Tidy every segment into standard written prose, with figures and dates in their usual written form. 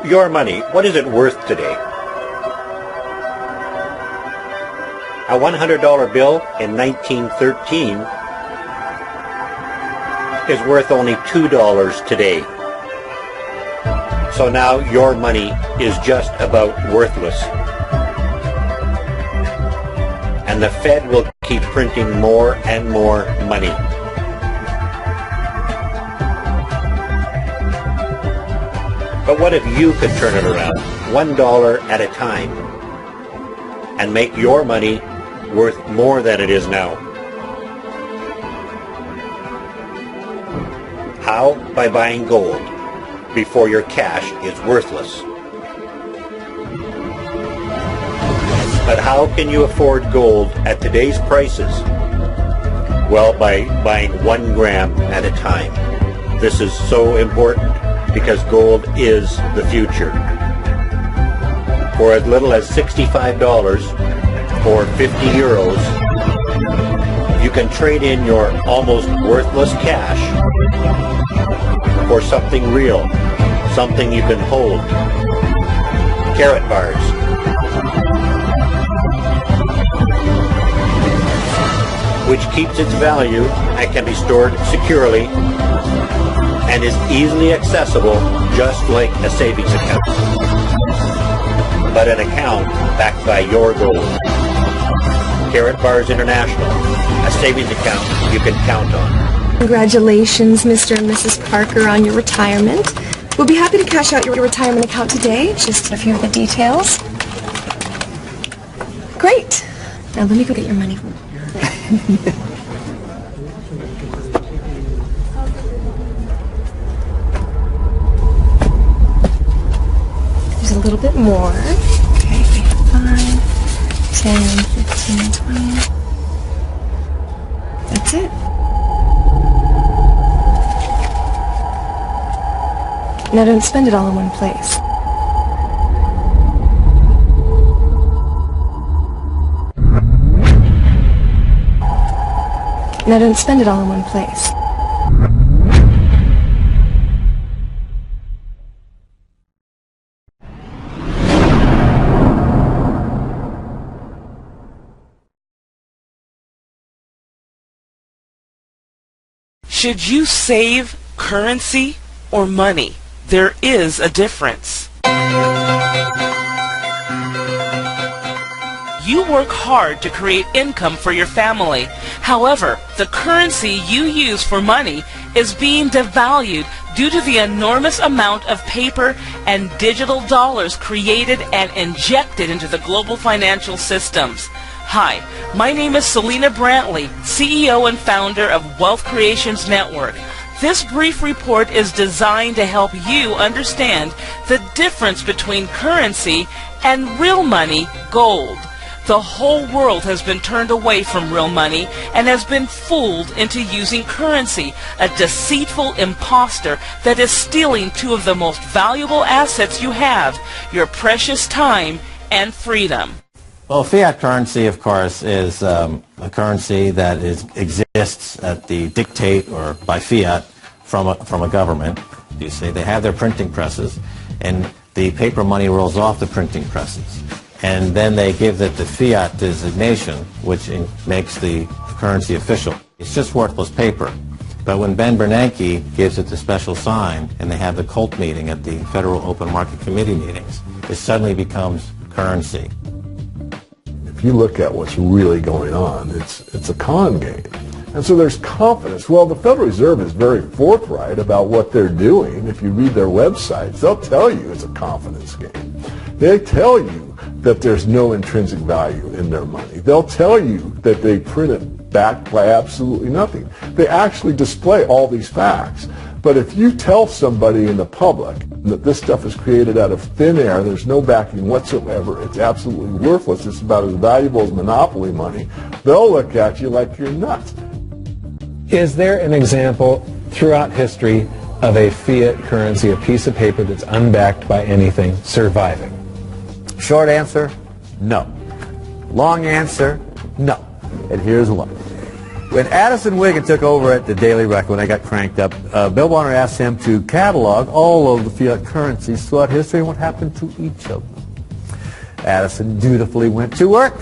Your money, what is it worth today? A $100 bill in 1913 is worth only $2 today. So now your money is just about worthless. And the Fed will keep printing more and more money. But what if you could turn it around $1 at a time and make your money worth more than it is now? How? By buying gold before your cash is worthless. But how can you afford gold at today's prices? Well, by buying 1 gram at a time. This is so important because gold is the future. For as little as $65 or 50 euros, you can trade in your almost worthless cash for something real, something you can hold. Carrot bars. Which keeps its value and can be stored securely and is easily accessible just like a savings account. But an account backed by your gold. Carrot Bars International, a savings account you can count on. Congratulations, Mr. and Mrs. Parker, on your retirement. We'll be happy to cash out your retirement account today. Just a few of the details. Great. Now let me go get your money. There's a little bit more. Okay, 5, 10, 15, 20. That's it. Now don't spend it all in one place. Now don't spend it all in one place. Should you save currency or money? There is a difference. You work hard to create income for your family. However, the currency you use for money is being devalued due to the enormous amount of paper and digital dollars created and injected into the global financial systems. Hi, my name is Selena Brantley, CEO and founder of Wealth Creations Network. This brief report is designed to help you understand the difference between currency and real money, gold. The whole world has been turned away from real money and has been fooled into using currency, a deceitful imposter that is stealing 2 of the most valuable assets you have, your precious time and freedom. Well, fiat currency, of course, is a currency that exists at the dictate or by fiat from a government. You see, they have their printing presses, and the paper money rolls off the printing presses. And then they give it the fiat designation, which makes the currency official. It's just worthless paper. But when Ben Bernanke gives it the special sign, and they have the cult meeting at the Federal Open Market Committee meetings, it suddenly becomes currency. If you look at what's really going on, it's a con game. And so there's confidence. Well, the Federal Reserve is very forthright about what they're doing. If you read their websites, they'll tell you it's a confidence game. They tell you that there's no intrinsic value in their money. They'll tell you that they print it backed by absolutely nothing. They actually display all these facts. But if you tell somebody in the public that this stuff is created out of thin air, there's no backing whatsoever, it's absolutely worthless, it's about as valuable as monopoly money, they'll look at you like you're nuts. Is there an example throughout history of a fiat currency, a piece of paper that's unbacked by anything, surviving? Short answer, no. Long answer, no. And here's why. When Addison Wiggin took over at the Daily Record, when I got cranked up, Bill Warner asked him to catalog all of the fiat currencies throughout history and what happened to each of them. Addison dutifully went to work.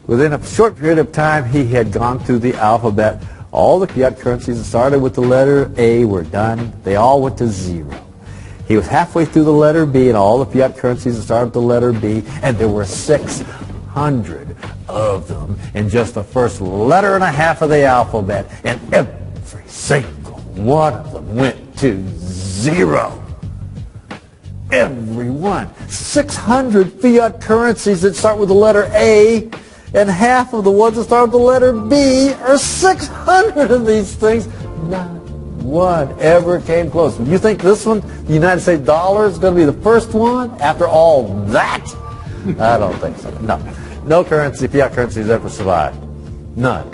Within a short period of time, he had gone through the alphabet. All the fiat currencies that started with the letter A were done. They all went to zero. He was halfway through the letter B, and all the fiat currencies that started with the letter B, and there were 600 of them in just the first letter and a half of the alphabet, and every single one of them went to zero. Every one. 600 fiat currencies that start with the letter A, and half of the ones that start with the letter B are 600 of these things. Not one ever came close. You think this one, the United States dollar, is going to be the first one after all that? I don't think so. No. No currency, fiat currency has ever survived. None.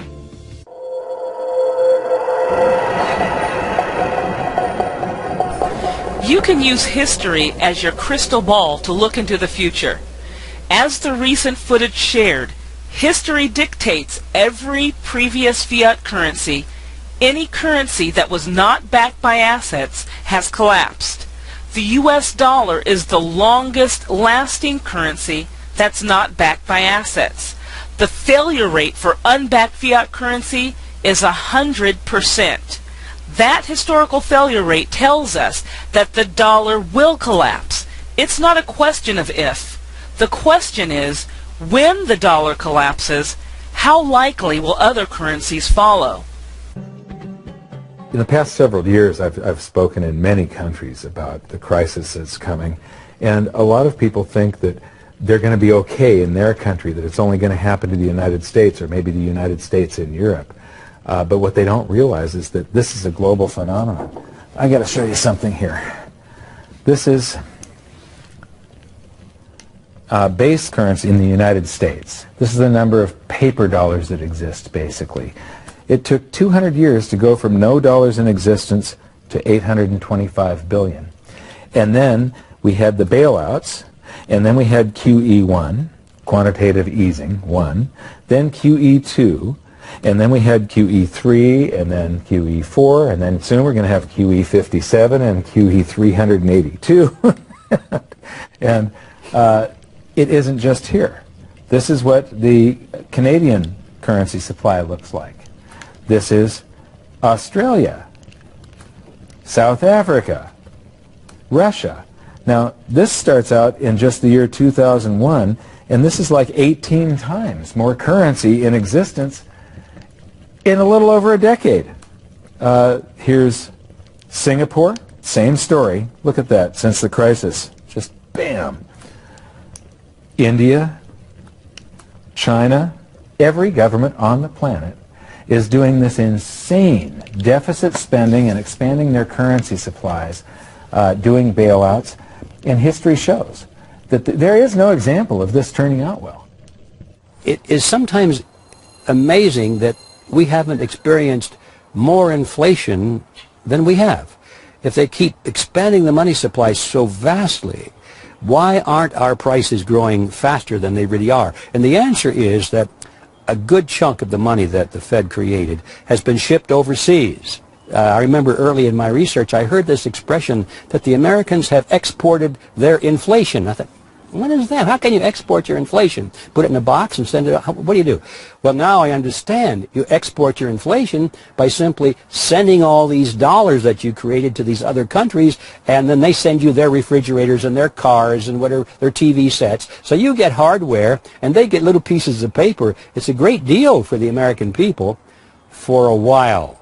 You can use history as your crystal ball to look into the future. As the recent footage shared, history dictates every previous fiat currency. Any currency that was not backed by assets has collapsed. The US dollar is the longest lasting currency that's not backed by assets. The failure rate for unbacked fiat currency is 100%. That historical failure rate tells us that the dollar will collapse. It's not a question of if. The question is, when the dollar collapses, how likely will other currencies follow? In the past several years, I've spoken in many countries about the crisis that's coming, and a lot of people think that they're going to be okay in their country, that it's only going to happen to the United States or maybe the United States in Europe. But what they don't realize is that this is a global phenomenon. I got to show you something here. This is base currency in the United States. This is the number of paper dollars that exist, basically. It took 200 years to go from no dollars in existence to 825 billion. And then we had the bailouts, and then we had QE1, quantitative easing, 1, then QE2, and then we had QE3, and then QE4, and then soon we're going to have QE57 and QE382. And it isn't just here. This is what the Canadian currency supply looks like. This is Australia, South Africa, Russia. Now, this starts out in just the year 2001, and this is like 18 times more currency in existence in a little over a decade. Here's Singapore, same story. Look at that, since the crisis, just bam. India, China, every government on the planet is doing this insane deficit spending and expanding their currency supplies, doing bailouts, and history shows that there is no example of this turning out well. It is sometimes amazing that we haven't experienced more inflation than we have. If they keep expanding the money supply so vastly, why aren't our prices growing faster than they really are? And the answer is that a good chunk of the money that the Fed created has been shipped overseas. I remember early in my research I heard this expression that the Americans have exported their inflation. I thought, what is that? How can you export your inflation? Put it in a box and send it out? What do you do? Well, now I understand. You export your inflation by simply sending all these dollars that you created to these other countries, and then they send you their refrigerators and their cars and whatever, their TV sets. So you get hardware, and they get little pieces of paper. It's a great deal for the American people for a while.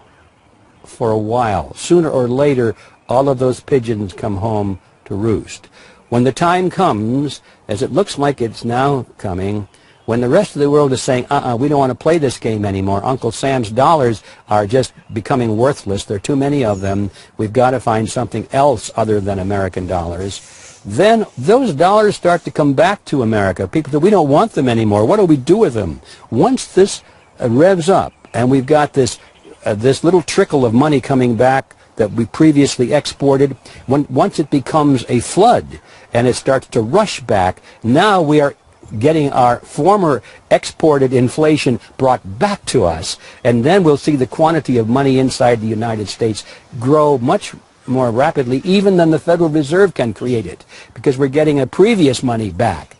For a while. Sooner or later, all of those pigeons come home to roost. When the time comes, as it looks like it's now coming, when the rest of the world is saying, we don't want to play this game anymore, Uncle Sam's dollars are just becoming worthless, there are too many of them, we've got to find something else other than American dollars, then those dollars start to come back to America. People say, we don't want them anymore, what do we do with them? Once this revs up, and we've got this little trickle of money coming back that we previously exported, once it becomes a flood and it starts to rush back, now we are getting our former exported inflation brought back to us, and then we'll see the quantity of money inside the United States grow much more rapidly even than the Federal Reserve can create it, because we're getting a previous money back.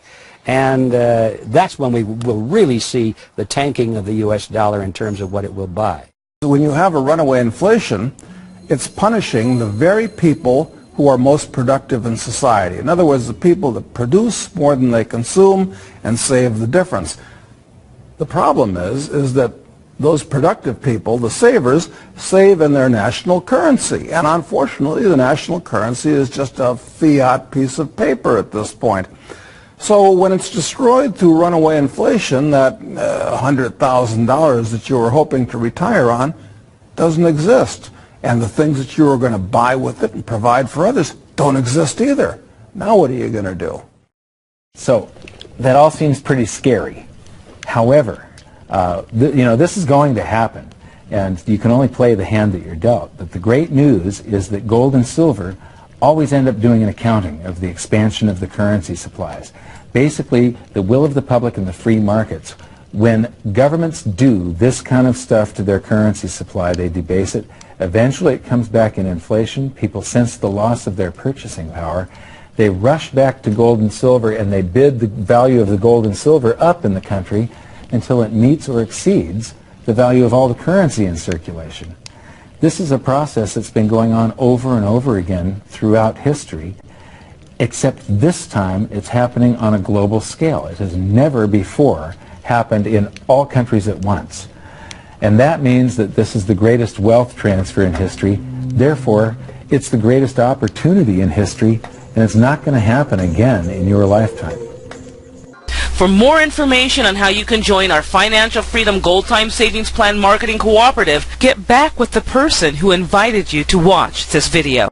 And that's when we will really see the tanking of the U.S. dollar in terms of what it will buy. When you have a runaway inflation, it's punishing the very people who are most productive in society. In other words, the people that produce more than they consume and save the difference. The problem is that those productive people, the savers, save in their national currency. And unfortunately, the national currency is just a fiat piece of paper at this point. So when it's destroyed through runaway inflation, that $100,000 that you were hoping to retire on doesn't exist. And the things that you were going to buy with it and provide for others don't exist either. Now what are you going to do? So that all seems pretty scary. However, this is going to happen, and you can only play the hand that you're dealt. But the great news is that gold and silver always end up doing an accounting of the expansion of the currency supplies. Basically, the will of the public and the free markets. When governments do this kind of stuff to their currency supply, they debase it. Eventually it comes back in inflation. People sense the loss of their purchasing power. They rush back to gold and silver, and they bid the value of the gold and silver up in the country until it meets or exceeds the value of all the currency in circulation. This is a process that's been going on over and over again throughout history, except this time it's happening on a global scale. It has never before happened in all countries at once. And that means that this is the greatest wealth transfer in history. Therefore, it's the greatest opportunity in history, and it's not going to happen again in your lifetime. For more information on how you can join our Financial Freedom Gold Time Savings Plan Marketing Cooperative, get back with the person who invited you to watch this video.